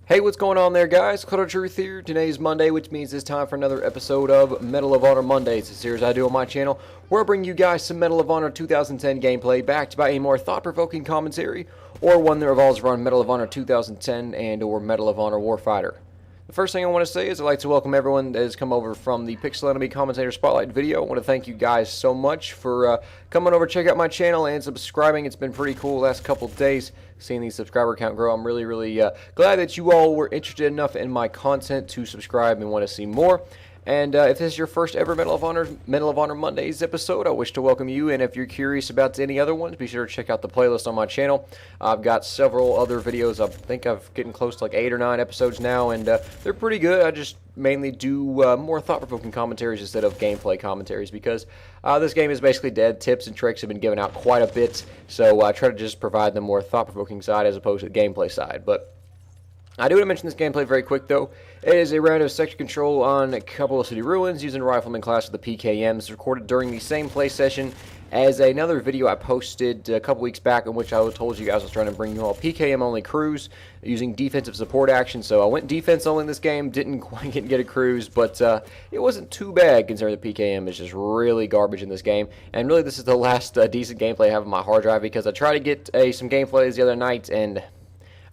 Hey, what's going on there, guys? Cuddle Truth here. Today's Monday, which means it's time for another episode of Medal of Honor Mondays, a series I do on my channel, where I bring you guys some Medal of Honor 2010 gameplay backed by a more thought-provoking commentary, or one that revolves around Medal of Honor 2010 and or Medal of Honor Warfighter. The first thing I want to say is I'd like to welcome everyone that has come over from the Pixel Enemy Commentator Spotlight video. I want to thank you guys so much for coming over, check out my channel, and subscribing. It's been pretty cool the last couple of days seeing the subscriber count grow. I'm really glad that you all were interested enough in my content to subscribe and want to see more. And if this is your first ever Medal of Honor Mondays episode, I wish to welcome you. And if you're curious about any other ones, be sure to check out the playlist on my channel. I've got several other videos. I think I'm getting close to like 8 or 9 episodes now, and they're pretty good. I just mainly do more thought-provoking commentaries instead of gameplay commentaries because this game is basically dead. Tips and tricks have been given out quite a bit, so I try to just provide the more thought-provoking side as opposed to the gameplay side. But I do want to mention this gameplay very quick, though. It is a round of section control on a couple of city ruins using Rifleman class of the PKMs, recorded during the same play session as another video I posted a couple weeks back in which I told you guys I was trying to bring you all PKM-only crews using defensive support action. So I went defense-only in this game, didn't quite get a cruise, but it wasn't too bad considering the PKM is just really garbage in this game. And really, this is the last decent gameplay I have on my hard drive because I tried to get some gameplays the other night, and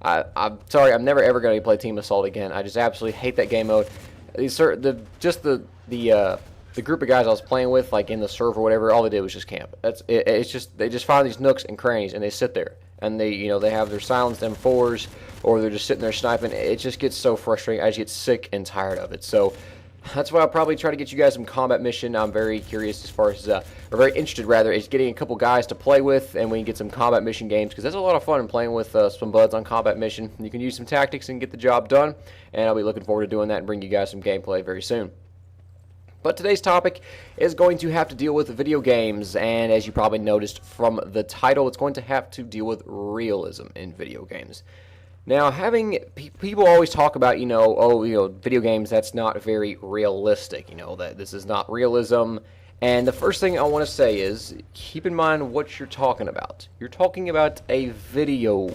I'm sorry, I'm never ever going to play Team Assault again. I just absolutely hate that game mode. The group of guys I was playing with, like in the server or whatever, all they did was just camp. It's just they just find these nooks and crannies and they sit there and they have their silenced M4s or they're just sitting there sniping. It just gets so frustrating. I just get sick and tired of it. So that's why I'll probably try to get you guys some combat mission. I'm very curious as far as, or very interested rather, is getting a couple guys to play with and we can get some combat mission games because that's a lot of fun playing with some buds on combat mission. You can use some tactics and get the job done, and I'll be looking forward to doing that and bring you guys some gameplay very soon. But today's topic is going to have to deal with video games, and as you probably noticed from the title, it's going to have to deal with realism in video games. Now, people always talk about, video games, that's not very realistic, that this is not realism. And the first thing I want to say is, keep in mind what you're talking about. You're talking about a video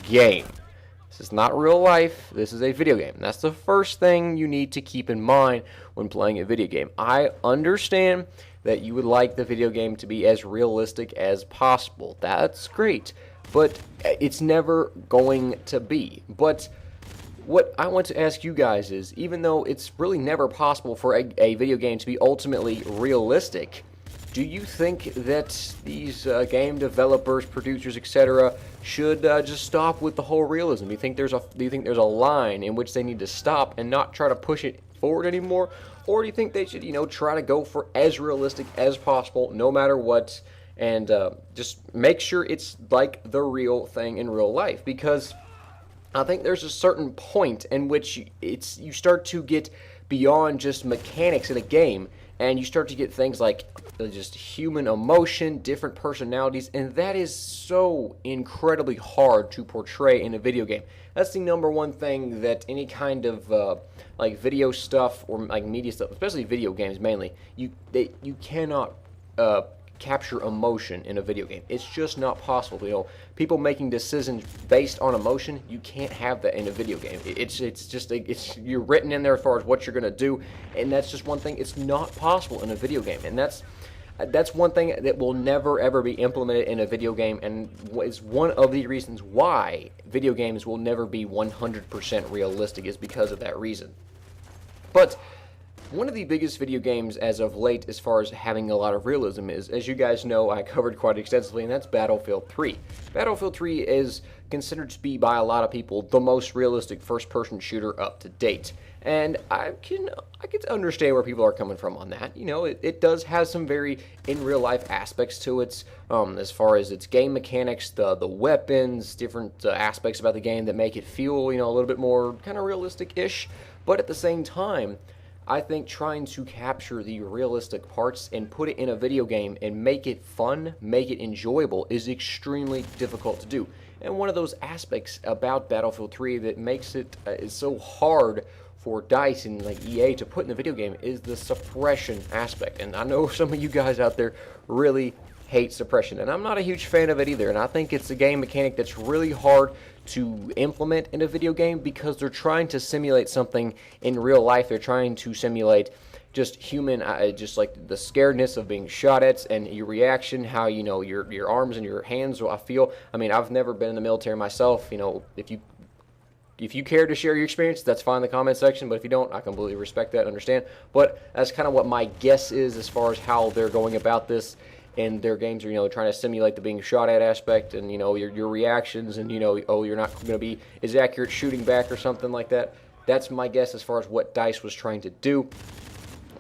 game. This is not real life, this is a video game. That's the first thing you need to keep in mind when playing a video game. I understand that you would like the video game to be as realistic as possible. That's great. But it's never going to be. But what I want to ask you guys is, even though it's really never possible for a video game to be ultimately realistic, do you think that these game developers, producers, etc., should just stop with the whole realism? Do you think there's a line in which they need to stop and not try to push it forward anymore? Or do you think they should, try to go for as realistic as possible, no matter what? And just make sure it's like the real thing in real life, because I think there's a certain point in which you start to get beyond just mechanics in a game, and you start to get things like just human emotion, different personalities, and that is so incredibly hard to portray in a video game. That's the number one thing that any kind of like video stuff or like media stuff, especially video games mainly, you cannot capture emotion in a video game. It's just not possible. People making decisions based on emotion, you can't have that in a video game. You're written in there as far as what you're going to do, and that's just one thing. It's not possible in a video game, and that's one thing that will never ever be implemented in a video game, and is one of the reasons why video games will never be 100% realistic, is because of that reason. But one of the biggest video games as of late as far as having a lot of realism is, as you guys know, I covered quite extensively, and that's Battlefield 3. Battlefield 3 is considered to be, by a lot of people, the most realistic first-person shooter up to date. And I can understand where people are coming from on that. It does have some very in-real-life aspects to it, as far as its game mechanics, the weapons, different aspects about the game that make it feel, a little bit more kind of realistic-ish. But at the same time, I think trying to capture the realistic parts and put it in a video game and make it fun, make it enjoyable, is extremely difficult to do. And one of those aspects about Battlefield 3 that makes it is so hard for DICE and like EA to put in the video game is the suppression aspect. And I know some of you guys out there really hate suppression, and I'm not a huge fan of it either, and I think it's a game mechanic that's really hard to implement in a video game because they're trying to simulate something in real life. They're trying to simulate just human, just like the scaredness of being shot at and your reaction, how, you know, your arms and your hands will feel. I mean, I've never been in the military myself. You know, if you care to share your experience, that's fine in the comment section, but if you don't, I completely respect that, understand. But that's kind of what my guess is as far as how they're going about this in their games, are, you know, trying to simulate the being shot at aspect and, you know, your reactions and, you know, oh, you're not going to be as accurate shooting back or something like that. That's my guess as far as what DICE was trying to do.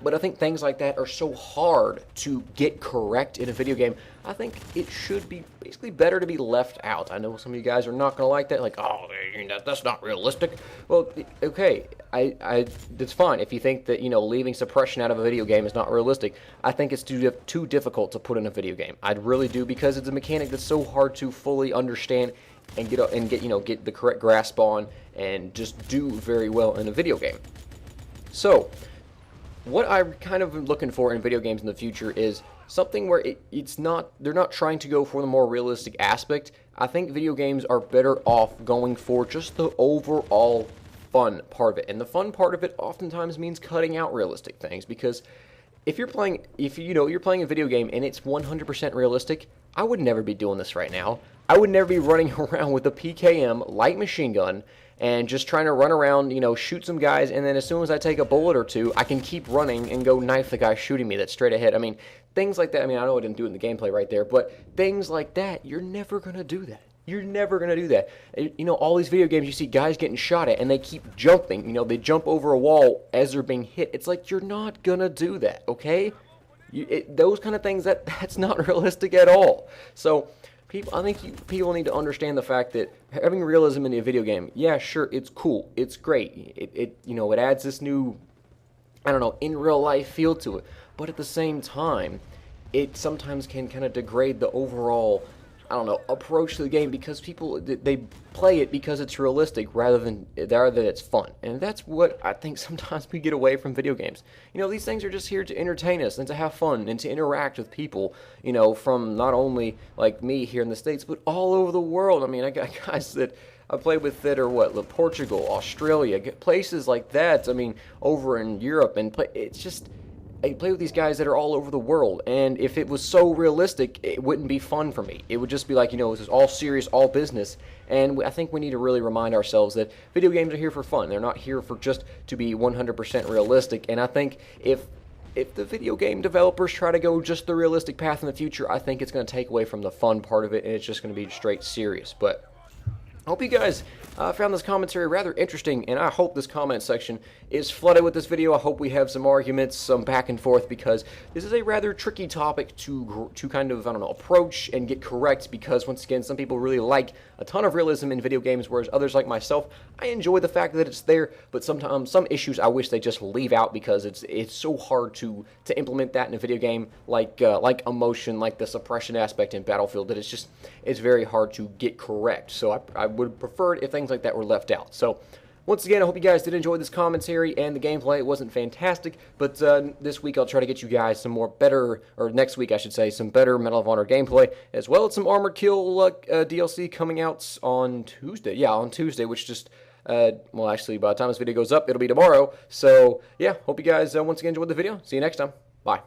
But I think things like that are so hard to get correct in a video game. I think it should be basically better to be left out. I know some of you guys are not going to like that, like, oh, that's not realistic. Well, okay, it's fine if you think that, you know, leaving suppression out of a video game is not realistic. I think it's too difficult to put in a video game. I really do, because it's a mechanic that's so hard to fully understand and get the correct grasp on and just do very well in a video game. So what I'm kind of looking for in video games in the future is something where they're not trying to go for the more realistic aspect. I think video games are better off going for just the overall fun part of it. And the fun part of it oftentimes means cutting out realistic things, because if you're playing a video game and it's 100% realistic, I would never be doing this right now. I would never be running around with a PKM light machine gun and just trying to run around, you know, shoot some guys, and then as soon as I take a bullet or two, I can keep running and go knife the guy shooting me that's straight ahead. I mean, things like that. I mean, I know I didn't do it in the gameplay right there, but things like that, you're never going to do that. You're never going to do that. You know, all these video games, you see guys getting shot at, and they keep jumping. You know, they jump over a wall as they're being hit. It's like, you're not going to do that, okay? Those kind of things, that's not realistic at all. So I think people need to understand the fact that having realism in a video game, yeah, sure, it's cool, it's great. It adds this new, I don't know, in real life feel to it. But at the same time, it sometimes can kind of degrade the overall, I don't know, approach to the game, because people, they play it because it's realistic rather than it's fun. And that's what I think sometimes we get away from video games. You know, these things are just here to entertain us and to have fun and to interact with people, you know, from not only like me here in the States, but all over the world. I mean, I got guys that I played with that are Portugal, Australia, places like that. I mean, over in Europe, and it's just, I play with these guys that are all over the world, and if it was so realistic, it wouldn't be fun for me. It would just be like, you know, this is all serious, all business, and I think we need to really remind ourselves that video games are here for fun. They're not here for just to be 100% realistic, and I think if the video game developers try to go just the realistic path in the future, I think it's going to take away from the fun part of it, and it's just going to be straight serious. But I hope you guys found this commentary rather interesting, and I hope this comment section is flooded with this video. I hope we have some arguments, some back and forth, because this is a rather tricky topic to kind of, I don't know, approach and get correct, because once again, some people really like a ton of realism in video games, whereas others like myself, I enjoy the fact that it's there, but sometimes some issues I wish they just leave out, because it's so hard to implement that in a video game, like emotion, like the suppression aspect in Battlefield, that it's very hard to get correct. So I would prefer it if things like that were left out. So once again, I hope you guys did enjoy this commentary and the gameplay. It wasn't fantastic, but this week I'll try to get you guys some more better, or next week I should say, some better Medal of Honor gameplay, as well as some Armored Kill DLC coming out on Tuesday. Yeah, on Tuesday, which just, well, actually, by the time this video goes up, it'll be tomorrow. So yeah, hope you guys once again enjoyed the video. See you next time. Bye.